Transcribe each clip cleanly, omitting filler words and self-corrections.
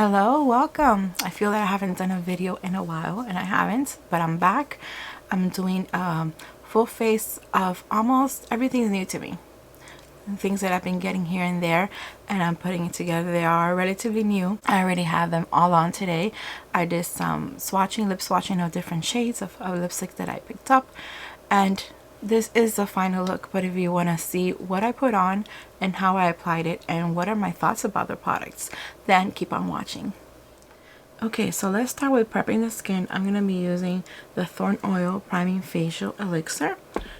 Hello, welcome. I feel that I haven't done a video in a while, and I haven't, but I'm back. I'm doing full face of almost everything new to me. And things that I've been getting here and there, and I'm putting it together. They are relatively new. I already have them all on today. I did some lip swatching of different shades of lipstick that I picked up, and this is the final look. But if you want to see what I put on and how I applied it and what are my thoughts about the products, then keep on watching. Okay, so let's start with prepping the skin. I'm going to be using the Thorn Oil Priming Facial Elixir.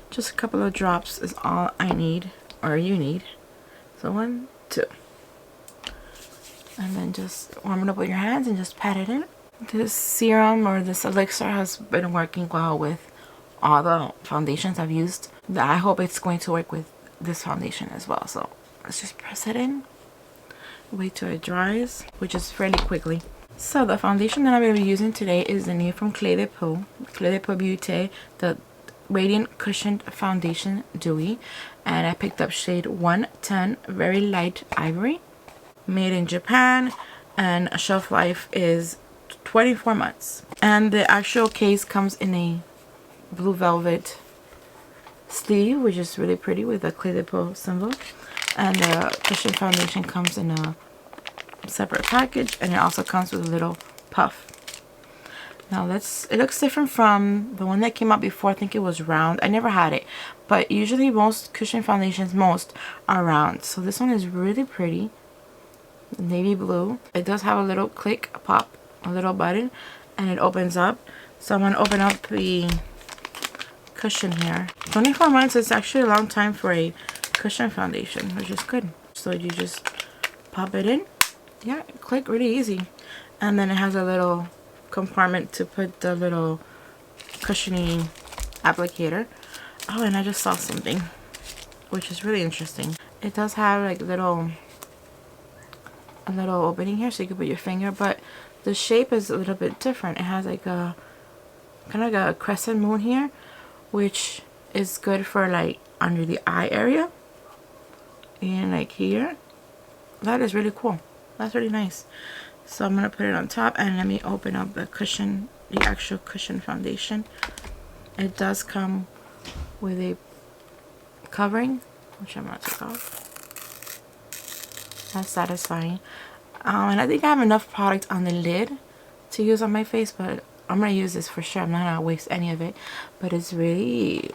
Just a couple of drops is all I need, or you need. So 1, 2. And then just warm it up with your hands and just pat it in. This serum or this elixir has been working well with all the foundations I've used. I hope it's going to work with this foundation as well. So let's just press it in, wait till it dries, which is fairly quickly. So the foundation that I'm going to be using today is the new from Clé de Peau Beauty, the Radiant Cushioned Foundation Dewy, and I picked up shade 110, very light ivory, made in Japan, and shelf life is 24 months. And the actual case comes in a blue velvet sleeve, which is really pretty with the Clé de Peau symbol, and the cushion foundation comes in a separate package, and it also comes with a little puff. Now it looks different from the one that came out before. I think it was round. I never had it, but usually most cushion foundations are round. So this one is really pretty, navy blue. It does have a little click, a pop, a little button, and it opens up. So I'm going to open up the cushion here. 24 months is actually a long time for a cushion foundation, which is good. So you just pop it in. Yeah, click, really easy. And then it has a little compartment to put the little cushiony applicator. Oh, and I just saw something which is really interesting. It does have like a little opening here so you can put your finger, but the shape is a little bit different. It has like a kind of like a crescent moon here, which is good for like under the eye area and like here. That is really cool. That's really nice. So I'm gonna put it on top, and let me open up the cushion, the actual cushion foundation. It does come with a covering, which I'm gonna take off. That's satisfying. And I think I have enough product on the lid to use on my face, but I'm gonna use this for sure. I'm not gonna waste any of it. But it's really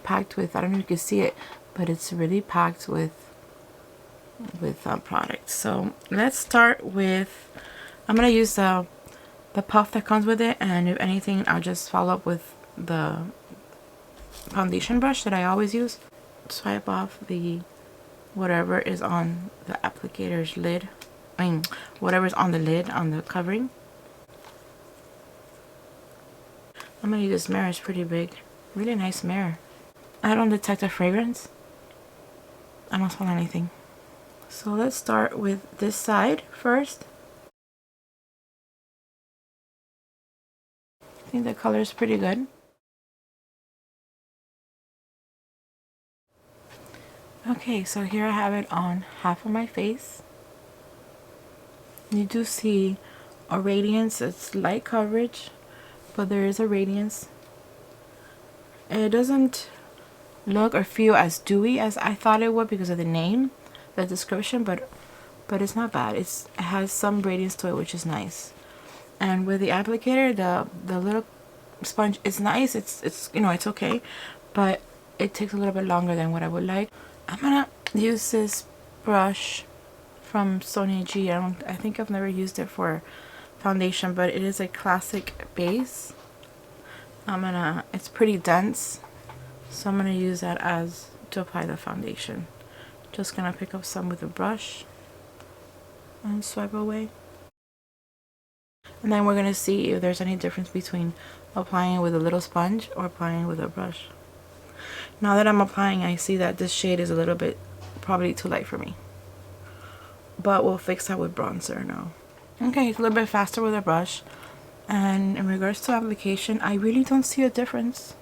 packed with, I don't know if you can see it, but it's really packed with products. So let's start with, I'm gonna use the puff that comes with it, and if anything I'll just follow up with the foundation brush that I always use. Swipe off the whatever is on the applicator's lid, whatever's on the lid, on the covering. I'm gonna use this mirror. It's pretty big, really nice mirror. I don't detect a fragrance. I don't smell anything. So let's start with this side first. I think the color is pretty good. Okay, so here I have it on half of my face. You do see a radiance. It's light coverage, but there is a radiance. It doesn't look or feel as dewy as I thought it would because of the name, the description, but it's not bad. It has some radiance to it, which is nice. And with the applicator, the little sponge, it's nice. It's you know, it's okay, but it takes a little bit longer than what I would like. I'm gonna use this brush from Sonia G. I think I've never used it for foundation, but it is a classic base. It's pretty dense, so I'm gonna use that to apply the foundation. Just gonna pick up some with a brush and swipe away. And then we're gonna see if there's any difference between applying it with a little sponge or applying it with a brush. Now that I'm applying, I see that this shade is a little bit probably too light for me, but we'll fix that with bronzer now. Okay, it's a little bit faster with a brush. And in regards to application, I really don't see a difference.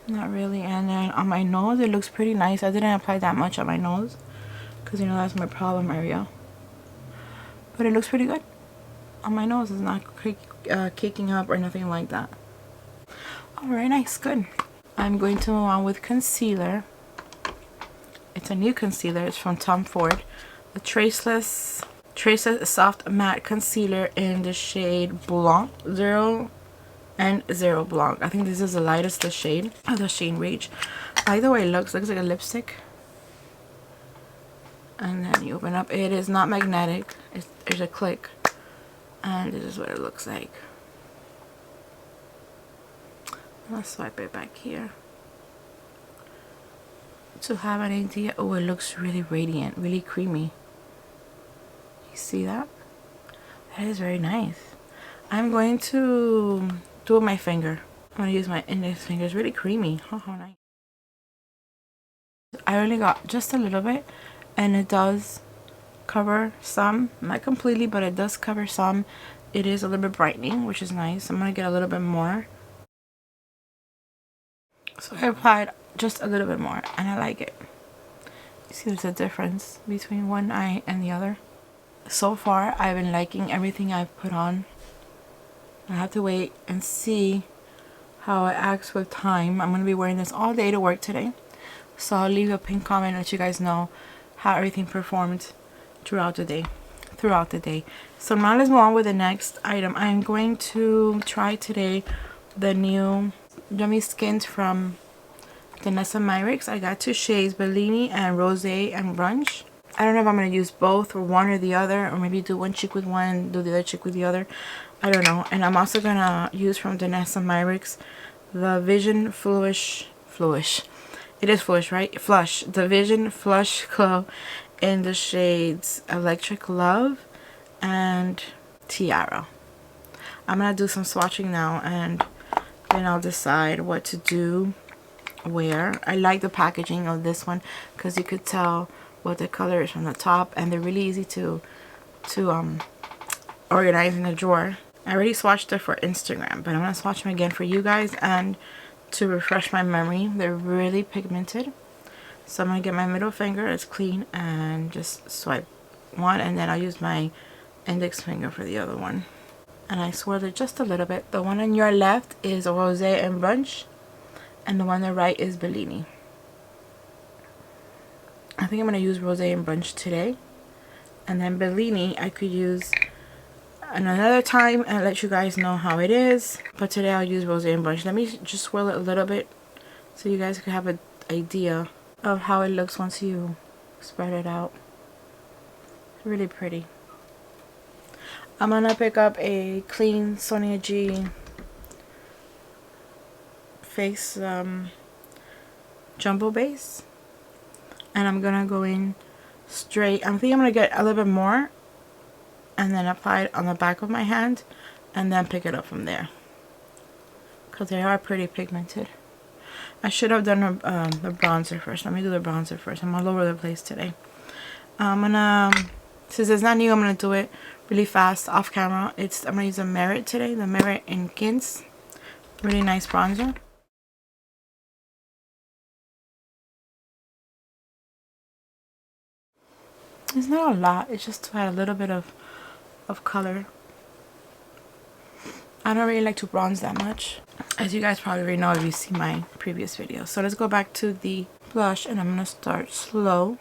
Not really. And then on my nose, it looks pretty nice. I didn't apply that much on my nose because, you know, that's my problem area. But it looks pretty good. on my nose. It's not caking up or nothing like that. Oh, very nice. Good. I'm going to move on with concealer. It's a new concealer. It's from Tom Ford. The Traceless Soft Matte Concealer in the shade Blanc 0 and 0 Blanc. I think this is the lightest the shade of the shade range. I like the way it looks. Looks like a lipstick. And then you open up. It is not magnetic. There's a click. And this is what it looks like. Let's swipe it back here to have an idea. Oh, it looks really radiant, really creamy. You see that? That is very nice. I'm going to do it with my finger. I'm going to use my index finger. It's really creamy. Oh, how nice. I only got just a little bit, and it does cover some, not completely, but it does cover some. It is a little bit brightening, which is nice. I'm going to get a little bit more. So I applied just a little bit more, and I like it. You see there's a difference between one eye and the other. So far, I've been liking everything I've put on. I have to wait and see how it acts with time. I'm going to be wearing this all day to work today. So I'll leave a pinned comment and let you guys know how everything performed throughout the day. So now let's move on with the next item. I'm going to try today the new Yummy Skins from Danessa Myricks. I got 2 shades, Bellini and Rosé and Brunch. I don't know if I'm going to use both or one or the other, or maybe do one cheek with one, do the other cheek with the other. I don't know. And I'm also going to use from Danessa Myricks the Vision Flush. It is Flush, right? Flush. The Vision Flush Glow in the shades Electric Love and Tiara. I'm going to do some swatching now, and then I'll decide what to do where. I like the packaging of this one because you could tell what the color is from the top, and they're really easy to organize in a drawer. I already swatched it for Instagram, but I'm going to swatch them again for you guys and to refresh my memory. They're really pigmented. So I'm going to get my middle finger, it's clean, and just swipe one, and then I'll use my index finger for the other one. And I swirled it just a little bit. The one on your left is Rosé and Brunch, and the one on the right is Bellini. I think I'm going to use Rosé and Brunch today, and then Bellini I could use another time and let you guys know how it is, but today I'll use Rosé and Brunch. Let me just swirl it a little bit so you guys can have an idea of how it looks once you spread it out. Really pretty. I'm gonna pick up a clean Sonia G face jumbo base, and I'm gonna go in straight. I think I'm gonna get a little bit more and then apply it on the back of my hand and then pick it up from there because they are pretty pigmented. I should have done the bronzer first. Let me do the bronzer first. I'm all over the place today. I'm gonna, since it's not new, I'm gonna do it really fast off camera. I'm gonna use a Merit today, the Merit in Kints. Really nice bronzer. It's not a lot, it's just to add a little bit of color. I don't really like to bronze that much, as you guys probably already know if you see my previous video. So let's go back to the blush, and I'm gonna start slow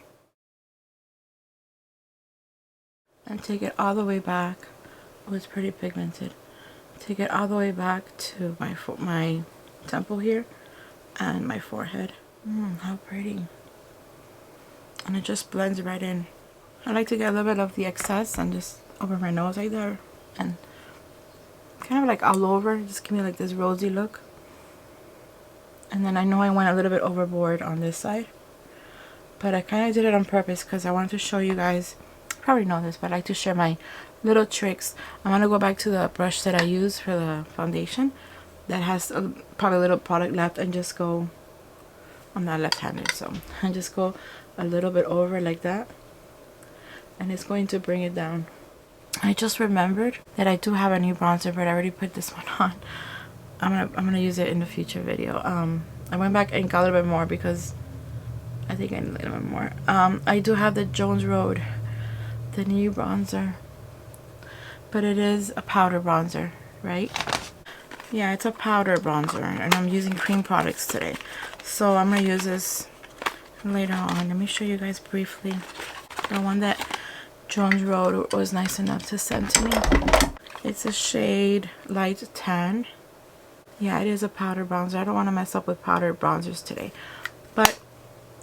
and take it all the way back. Oh, it's pretty pigmented. Take it all the way back to my temple here and my forehead. How pretty. And it just blends right in. I like to get a little bit of the excess and just over my nose right there, and kind of like all over, just give me like this rosy look. And then I know I went a little bit overboard on this side, but I kind of did it on purpose because I wanted to show you guys. You probably know this, but I like to share my little tricks. I'm gonna go back to the brush that I use for the foundation that has probably a little product left, and just go, I'm not left-handed, so I just go a little bit over like that, and it's going to bring it down. I just remembered that I do have a new bronzer, but I already put this one on. I'm gonna use it in the future video. I went back and got a little bit more because I think I need a little bit more. I do have the Jones Road, the new bronzer. but it is a powder bronzer, right? Yeah, it's a powder bronzer, and I'm using cream products today. So I'm going to use this later on. Let me show you guys briefly. The one that Jones Road was nice enough to send to me. It's a shade light tan. Yeah, it is a powder bronzer. I don't want to mess up with powder bronzers today, but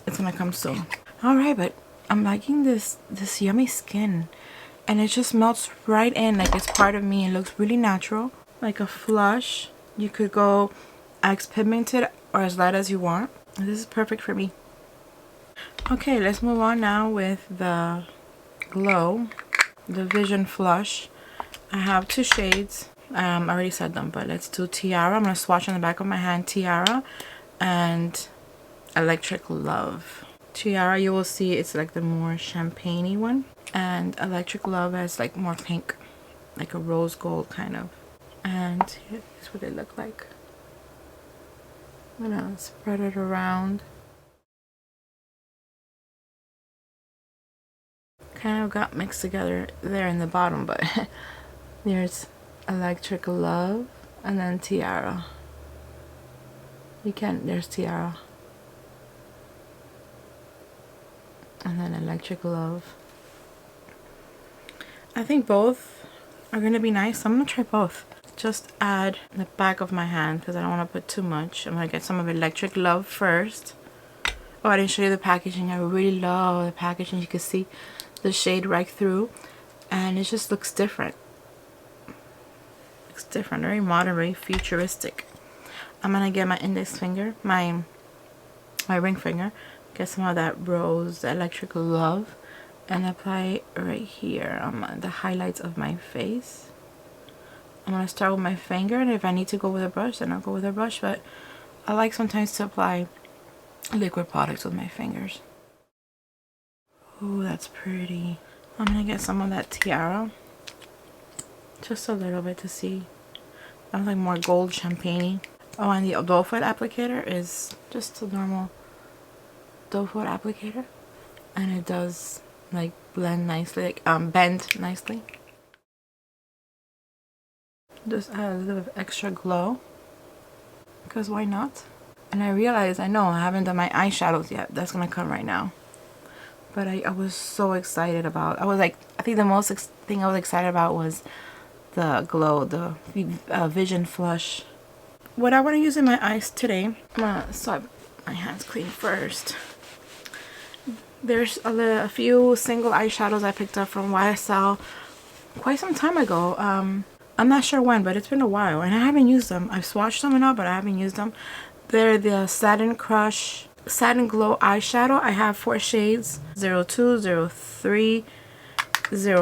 it's going to come soon. Alright, but I'm liking this yummy skin, and it just melts right in like it's part of me. It looks really natural, like a flush. You could go as pigmented or as light as you want. This is perfect for me. Okay, let's move on now with the Glow, the Vision Flush. I have two shades. I already said them, but let's do Tiara. I'm going to swatch on the back of my hand Tiara and Electric Love. Tiara, you will see it's like the more champagne-y one, and Electric Love has like more pink, like a rose gold kind of. And here's what they look like. I'm gonna spread it around. Kind of got mixed together there in the bottom, but there's Electric Love and then Tiara. There's Tiara. And then Electric Love. I think both are gonna be nice. I'm gonna try both. Just add the back of my hand because I don't want to put too much. I'm gonna get some of Electric Love first. Oh, I didn't show you the packaging. I really love the packaging. You can see the shade right through, and it just looks different. Looks different, very modern, very futuristic. I'm gonna get my index finger, my ring finger, get some of that rose Electric Love, and apply it right here on the highlights of my face. I'm going to start with my finger, and if I need to go with a brush, then I'll go with a brush, but I like sometimes to apply liquid products with my fingers. Oh, that's pretty. I'm going to get some of that Tiara. Just a little bit to see. That's like more gold champagne-y. Oh, and the doe foot applicator is just a normal doe foot applicator. And it does like blend nicely, like bend nicely. Just add a little bit of extra glow, because why not? And I realized, I haven't done my eyeshadows yet. That's gonna come right now. But I was so excited about, I think the most thing I was excited about was the Glow, the Vision Flush. What I want to use in my eyes today, I'm gonna swipe my hands clean first. There's a few single eyeshadows I picked up from YSL quite some time ago. I'm not sure when, but it's been a while, and I haven't used them. I've swatched them and all, but I haven't used them. They're the Satin Crush Satin Glow eyeshadow. I have 4 shades, 02, 03,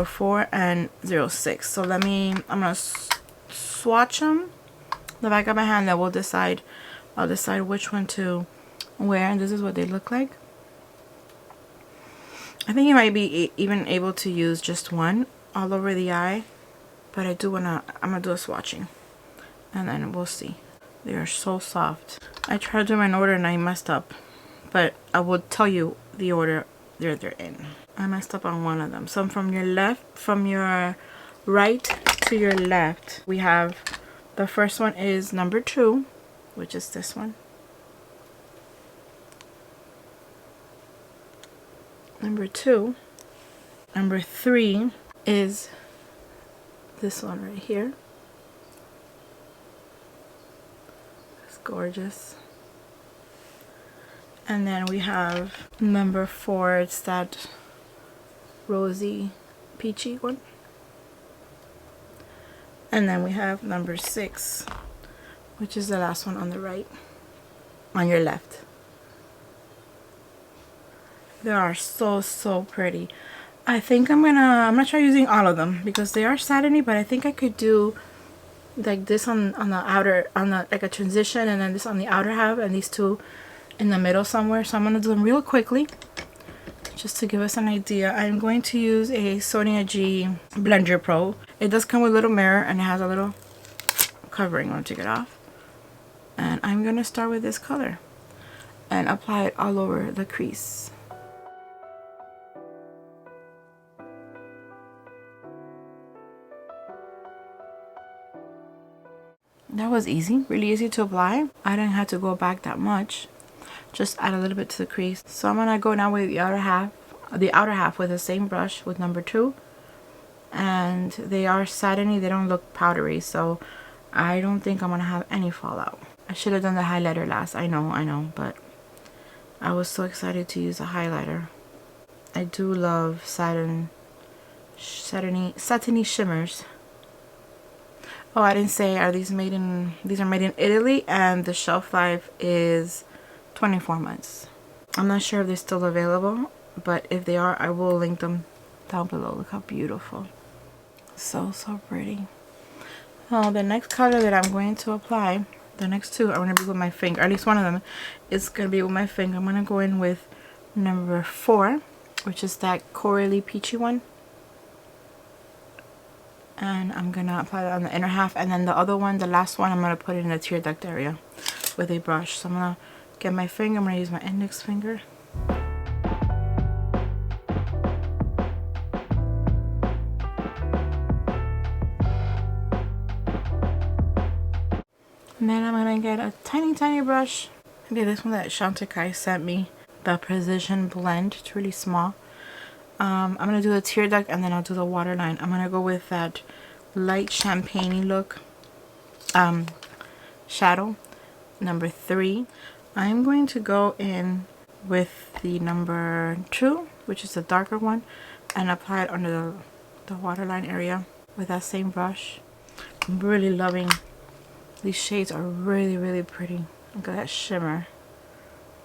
04, and 06. So I'm gonna swatch them the back of my hand, that will decide. I'll decide which one to wear, and this is what they look like. I think you might be even able to use just one all over the eye, but I'm gonna do a swatching, and then we'll see. They are so soft. I tried to do an order and I messed up, but I will tell you the order they're in. I messed up on one of them. So from your right to your left, we have, the first one is number 2, which is this one. Number 2. Number 3 is this one right here. It's gorgeous. And then we have number 4. It's that rosy peachy one. And then we have number 6, which is the last one on the right, on your left. They are so pretty. I think I'm gonna try using all of them because they are satiny, but I think I could do like this on the outer, like a transition, and then this on the outer half, and these two in the middle somewhere. So I'm gonna do them real quickly just to give us an idea. I'm going to use a Sonia G Blender Pro. It does come with a little mirror, and it has a little covering. I'm gonna take it off, and I'm gonna start with this color and apply it all over the crease. That was easy, really easy to apply. I didn't have to go back that much. Just add a little bit to the crease. So I'm gonna go now with the outer half with the same brush with number 2. And they are satiny, they don't look powdery, so I don't think I'm gonna have any fallout. I should have done the highlighter last. I know, but I was so excited to use a highlighter. I do love satiny shimmers. Oh, I didn't say, these are made in Italy, and the shelf life is 24 months. I'm not sure if they're still available, but if they are, I will link them down below. Look how beautiful. So pretty. Oh, the next color that I'm going to apply, the next two are going to be with my finger, or at least one of them is going to be with my finger. I'm going to go in with number 4, which is that corally peachy one. And I'm going to apply that on the inner half. And then the other one, the last one, I'm going to put it in the tear duct area with a brush. So I'm going to get my finger. I'm going to use my index finger. And then I'm going to get a tiny brush. Okay, this one that Chantecaille sent me. The Precision Blend. It's really small. I'm going to do the tear duct and then I'll do the waterline. I'm going to go with that light champagne look shadow, number 3. I'm going to go in with the number 2, which is the darker one, and apply it under the waterline area with that same brush. I'm really loving these shades. Are really pretty. Look at that shimmer.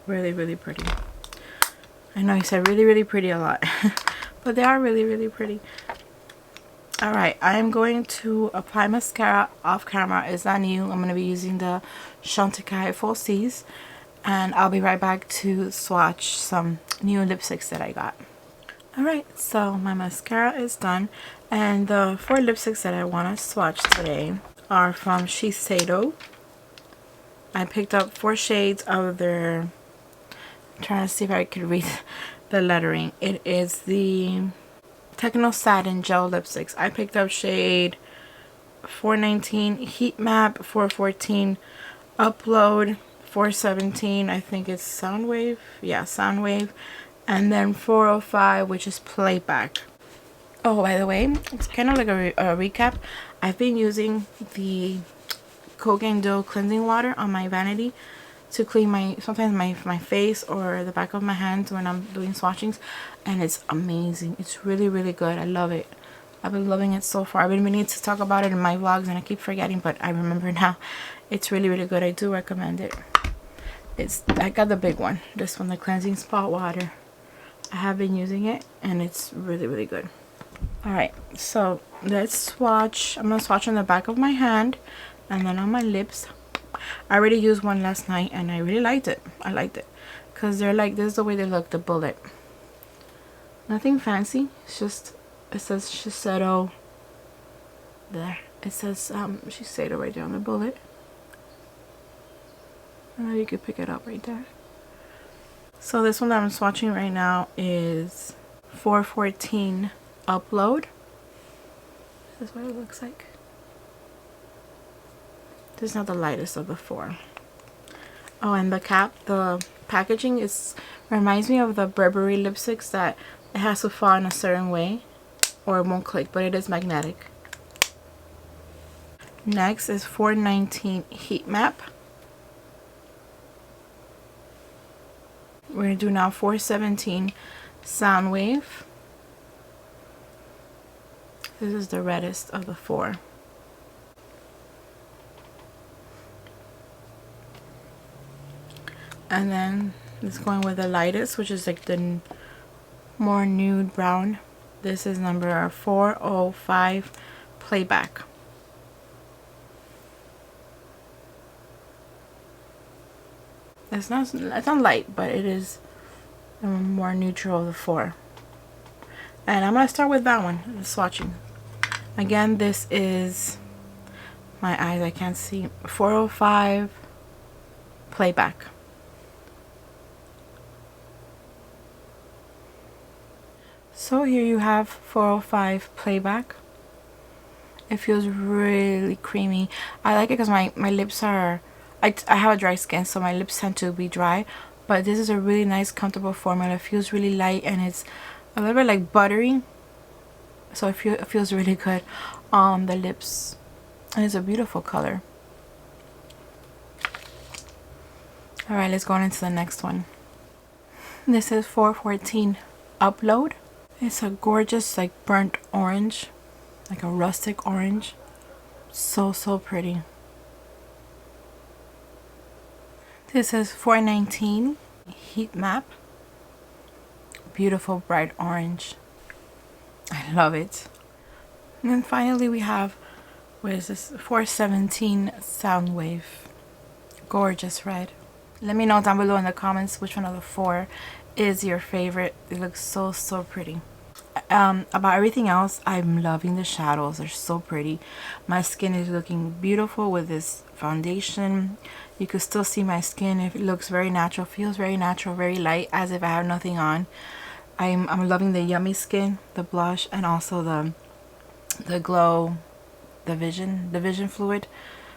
Really pretty. I know I said really pretty a lot, but they are really pretty. Alright, I am going to apply mascara off camera. It's not new. I'm going to be using the Chantecaille Full C's, and I'll be right back to swatch some new lipsticks that I got. Alright, so my mascara is done, and the 4 lipsticks that I want to swatch today are from Shiseido. I picked up 4 shades of their, I'm trying to see if I could read the lettering. It is the Techno Satin Gel Lipsticks. I picked up shade 419 Heat Map, 414 Upload, 417 I think it's Soundwave. Yeah, Soundwave. And then 405, which is Playback. Oh, by the way, it's kind of like a recap. I've been using the Kogan Dough cleansing water on my vanity to clean sometimes my face or the back of my hands when I'm doing swatchings, and it's amazing. It's really good. I love it. I've been loving it so far. I've been meaning to talk about it in my vlogs and I keep forgetting, but I remember now. It's really good. I do recommend it. I got the big one, this one, the cleansing spot water. I have been using it and it's really good. Alright, so let's swatch. I'm gonna swatch on the back of my hand and then on my lips. I already used one last night and I really liked it. I liked it because they're like, this is the way they look, the bullet. Nothing fancy. It's just, it says Shiseido there. It says Shiseido right there on the bullet. And you could pick it up right there. So this one that I'm swatching right now is 414 Upload. This is what it looks like. This is not the lightest of the 4. Oh, and the cap, the packaging reminds me of the Burberry lipsticks, that it has to fall in a certain way or it won't click, but it is magnetic. Next is 419 Heat Map. We're going to do now 417 Soundwave. This is the reddest of the 4. And then it's going with the lightest, which is like the more nude brown. This is number 405 Playback. It's not light, but it is the more neutral of the 4. And I'm going to start with that one, the swatching. Again, this is, my eyes, I can't see, 405 Playback. So here you have 405 Playback. It feels really creamy. I like it because my lips are, I have a dry skin, so my lips tend to be dry, but this is a really nice comfortable formula. It feels really light and it's a little bit like buttery, so it feels really good on the lips, and it's a beautiful color. Alright, let's go on into the next one. This is 414 Upload. It's a gorgeous like burnt orange, like a rustic orange. So pretty. This is 419 Heat Map. Beautiful bright orange. I love it. And then finally we have, what is this, 417 Soundwave. Gorgeous red. Let me know down below in the comments which one of the four is your favorite. It looks so pretty. About everything else, I'm loving the shadows. They're so pretty. My skin is looking beautiful with this foundation. You can still see my skin. It looks very natural, feels very natural, very light, as if I have nothing on. I'm loving the Yummy Skin, the blush, and also the glow, the vision fluid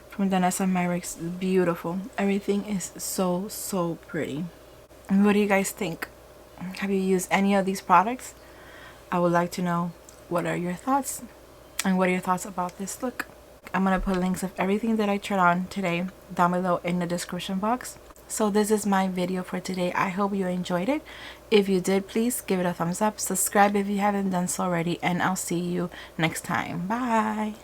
from Danessa Myricks. Beautiful. Everything is so pretty. And what do you guys think? Have you used any of these products? I would like to know what are your thoughts and what are your thoughts about this look. I'm going to put links of everything that I tried on today down below in the description box. So this is my video for today. I hope you enjoyed it. If you did, please give it a thumbs up. Subscribe if you haven't done so already, and I'll see you next time. Bye.